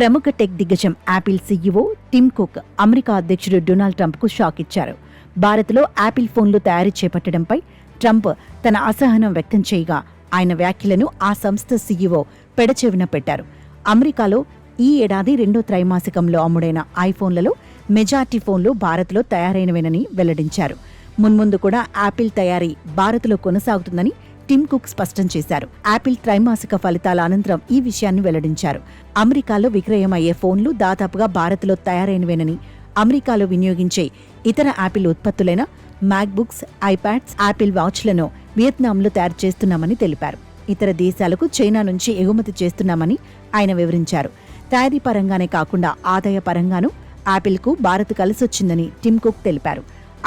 ప్రముఖ టెక్ దిగ్గజం Apple CEO Tim Cook America అధ్యక్షుడు డొనాల్డ్ ట్రంప్కు షాక్ ఇచ్చారు. భారత్లో యాపిల్ ఫోన్లు తయారీ చేపట్టడంపై ట్రంప్ తన అసహనం వ్యక్తం చేయగా ఆయన వ్యాఖ్యలను ఆ సంస్థ సీఈఓ పెడచెవిన పెట్టారు. అమెరికాలో ఈ ఏడాది రెండో త్రైమాసికంలో అమ్ముడైన ఐఫోన్లలో మెజార్టీ ఫోన్లు భారత్లో తయారైనవేనని వెల్లడించారు. మున్ముందు కూడా యాపిల్ తయారీ భారత్లో కొనసాగుతుందని టిమ్ కుక్ స్పష్టం చేశారు. యాపిల్ త్రైమాసిక ఫలితాల అనంతరం ఈ విషయాన్ని వెల్లడించారు. అమెరికాలో విక్రయమయ్యే ఫోన్లు దాదాపుగా భారత్లో తయారైనవేనని, అమెరికాలో వినియోగించే ఇతర యాపిల్ ఉత్పత్తులైన మ్యాక్బుక్స్, ఐప్యాడ్స్, యాపిల్ వాచ్లను వియత్నాంలో తయారు చేస్తున్నామని తెలిపారు. ఇతర దేశాలకు చైనా నుంచి ఎగుమతి చేస్తున్నామని ఆయన వివరించారు. తయారీ పరంగానే కాకుండా ఆదాయ పరంగానూ యాపిల్కు భారత్ కలిసొచ్చిందని టిమ్ కుక్ తెలిపారు.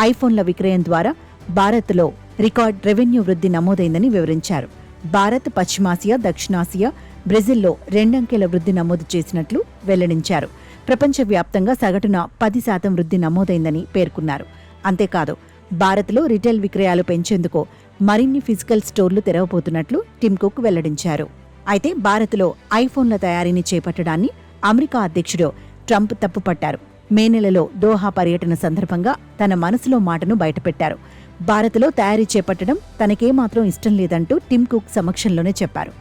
ఐఫోన్ల విక్రయం ద్వారా భారత్లో రికార్డ్ రెవెన్యూ వృద్ధి నమోదైందని వివరించారు. భారత్, పశ్చిమాసియా, దక్షిణాసియా, బ్రెజిల్లో రెండంకెల వృద్ధి నమోదు చేసినట్లు వెల్లడించారు. ప్రపంచవ్యాప్తంగా సగటున 10% వృద్ధి నమోదైందని పేర్కొన్నారు. అంతేకాదు, భారత్లో రిటైల్ విక్రయాలు పెంచేందుకు మరిన్ని ఫిజికల్ స్టోర్లు తెరవబోతున్నట్లు టిమ్ కుక్ వెల్లడించారు. అయితే భారత్లో ఐఫోన్ల తయారీని చేపట్టడాన్ని అమెరికా అధ్యక్షుడు ట్రంప్ తప్పుపట్టారు. మే నెలలో దోహా పర్యటన సందర్భంగా తన మనసులో మాటను బయటపెట్టారు. భారత్లో తయారీ చేపట్టడం తనకేమాత్రం ఇష్టం లేదంటూ టిమ్ కుక్ సమక్షంలోనే చెప్పారు.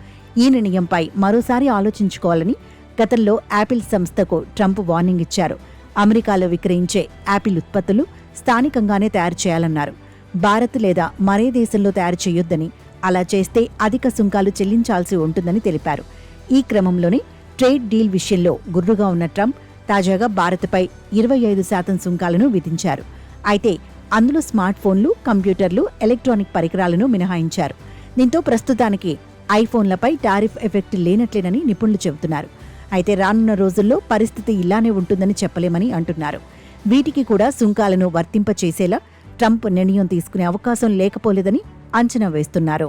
ఈ నిర్ణయంపై మరోసారి ఆలోచించుకోవాలని గతంలో యాపిల్ సంస్థకు ట్రంప్ వార్నింగ్ ఇచ్చారు. అమెరికాలో విక్రయించే యాపిల్ ఉత్పత్తులు స్థానికంగానే తయారు చేయాలన్నారు. భారత్ లేదా మరే దేశంలో తయారు చేయొద్దని, అలా చేస్తే అధిక సుంకాలు చెల్లించాల్సి ఉంటుందని తెలిపారు. ఈ క్రమంలోనే ట్రేడ్ డీల్ విషయంలో గుర్రుగా ఉన్న ట్రంప్ తాజాగా భారత్పై 25% సుంకాలను విధించారు. అయితే అందులో స్మార్ట్ ఫోన్లు, కంప్యూటర్లు, ఎలక్ట్రానిక్ పరికరాలను మినహాయించారు. దీంతో ప్రస్తుతానికి ఐఫోన్లపై టారిఫ్ ఎఫెక్ట్ లేనట్లేనని నిపుణులు చెబుతున్నారు. అయితే రానున్న రోజుల్లో పరిస్థితి ఇలానే ఉంటుందని చెప్పలేమని అంటున్నారు. వీటికి కూడా సుంకాలను వర్తింపచేసేలా ట్రంప్ నిర్ణయం తీసుకునే అవకాశం లేకపోలేదని అంచనా వేస్తున్నారు.